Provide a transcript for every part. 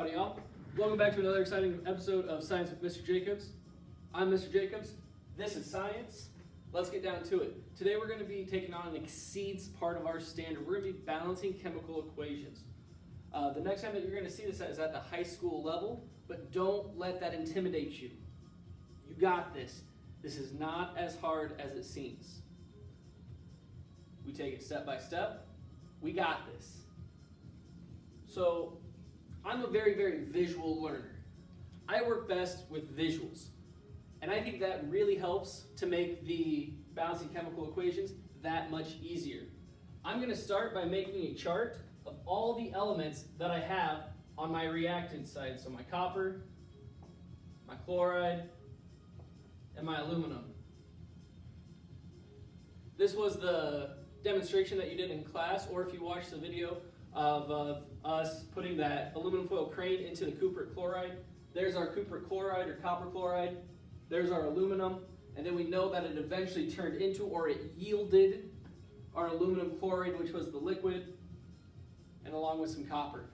Howdy y'all. Welcome back to another exciting episode of Science with Mr. Jacobs. I'm Mr. Jacobs. This is science. Let's get down to it. Today we're going to be taking on an exceeds part of our standard. We're going to be balancing chemical equations. The next time that you're going to see this is at the high school level, but don't let that intimidate you. You got this. This is not as hard as it seems. We take it step by step. We got this. So, I'm a very, very visual learner. I work best with visuals. And I think that really helps to make the balancing chemical equations that much easier. I'm going to start by making a chart of all the elements that I have on my reactant side. So my copper, my chloride, and my aluminum. This was the demonstration that you did in class, or if you watched the video of us putting that aluminum foil crane into the cupric chloride. There's our cupric chloride or copper chloride. There's our aluminum. And then we know that it eventually turned into, or it yielded, our aluminum chloride, which was the liquid, and along with some copper.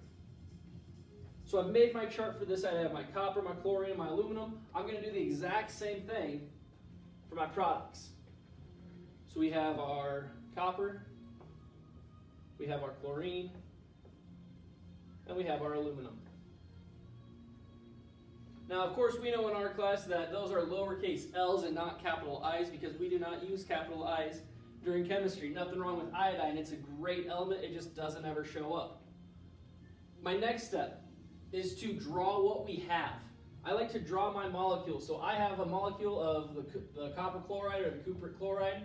So I've made my chart for this. I have my copper, my chlorine, and my aluminum. I'm going to do the exact same thing for my products. So we have our copper, we have our chlorine, and we have our aluminum. Now, of course, we know in our class that those are lowercase l's and not capital I's because we do not use capital I's during chemistry. Nothing wrong with iodine. It's a great element. It just doesn't ever show up. My next step is to draw what we have. I like to draw my molecule. So I have a molecule of the copper chloride or the cupric chloride.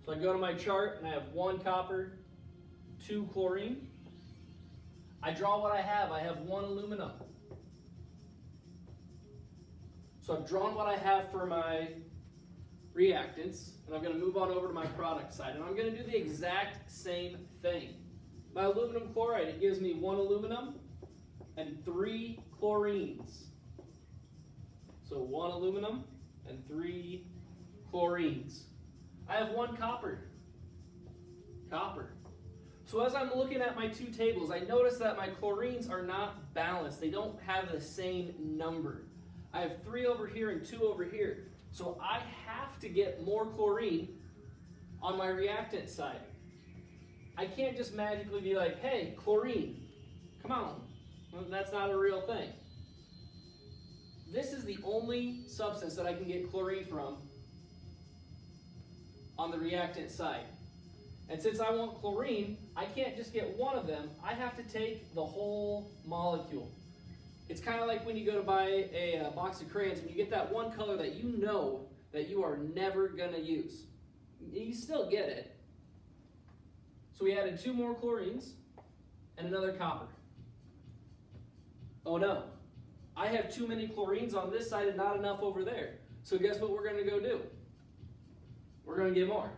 So I go to my chart and I have 1 copper, 2 chlorine. I draw what I have. I have 1 aluminum. So I've drawn what I have for my reactants, and I'm going to move on over to my product side. And I'm going to do the exact same thing. My aluminum chloride, it gives me 1 aluminum and 3 chlorines. So 1 aluminum and 3 chlorines. I have 1 copper. Copper. So as I'm looking at my 2 tables, I notice that my chlorines are not balanced. They don't have the same number. I have 3 over here and 2 over here. So I have to get more chlorine on my reactant side. I can't just magically be like, hey, chlorine, come on. Well, that's not a real thing. This is the only substance that I can get chlorine from on the reactant side. And since I want chlorine, I can't just get one of them. I have to take the whole molecule. It's kind of like when you go to buy a box of crayons and you get that one color that you know that you are never going to use. You still get it. So we added 2 more chlorines and another copper. Oh no, I have too many chlorines on this side and not enough over there. So guess what we're going to go do? We're going to get more.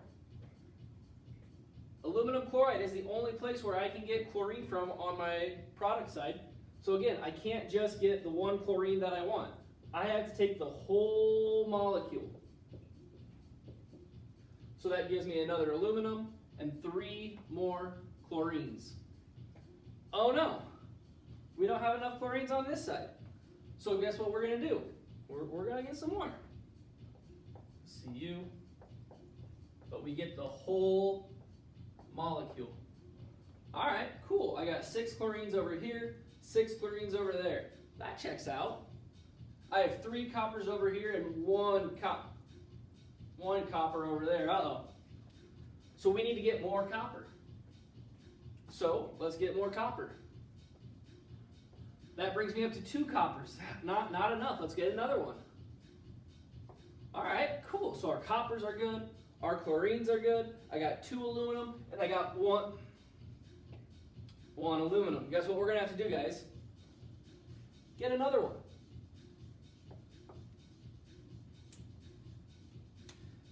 Aluminum chloride is the only place where I can get chlorine from on my product side. So again, I can't just get the 1 chlorine that I want. I have to take the whole molecule. So that gives me another aluminum and 3 more chlorines. Oh no, we don't have enough chlorines on this side. So guess what we're going to do? We're going to get some more. Cu. But we get the whole molecule. All right, cool. I got 6 chlorines over here, 6 chlorines over there. That checks out. I have 3 coppers over here and 1 copper over there. Uh-oh. So we need to get more copper. So let's get more copper. That brings me up to 2 coppers. Not enough. Let's get another one. All right, cool. So our coppers are good. Our chlorines are good. I got 2 aluminum and I got 1 aluminum. Guess what we're going to have to do, guys? Get another one.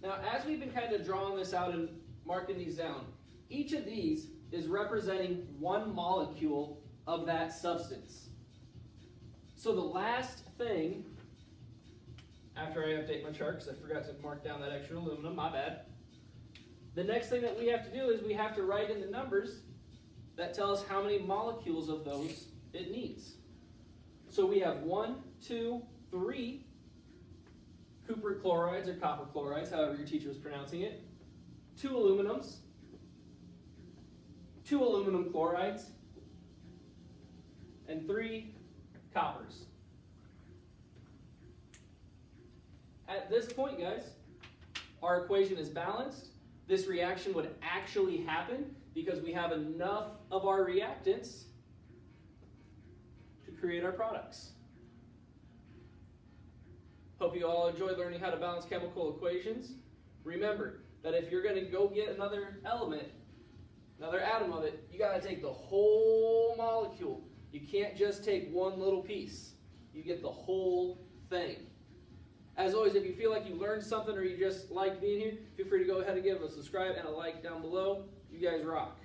Now, as we've been kind of drawing this out and marking these down, each of these is representing 1 molecule of that substance. So the last thing, after I update my chart, because I forgot to mark down that extra aluminum, my bad. The next thing that we have to do is we have to write in the numbers that tell us how many molecules of those it needs. So we have 1, 2, 3 cupric chlorides or copper chlorides, however your teacher was pronouncing it, 2 aluminums, 2 aluminum chlorides, and 3 coppers. At this point, guys, our equation is balanced. This reaction would actually happen because we have enough of our reactants to create our products. Hope you all enjoyed learning how to balance chemical equations. Remember that if you're going to go get another element, another atom of it, you got to take the whole molecule. You can't just take one little piece. You get the whole thing. As always, if you feel like you learned something or you just like being here, feel free to go ahead and give a subscribe and a like down below. You guys rock.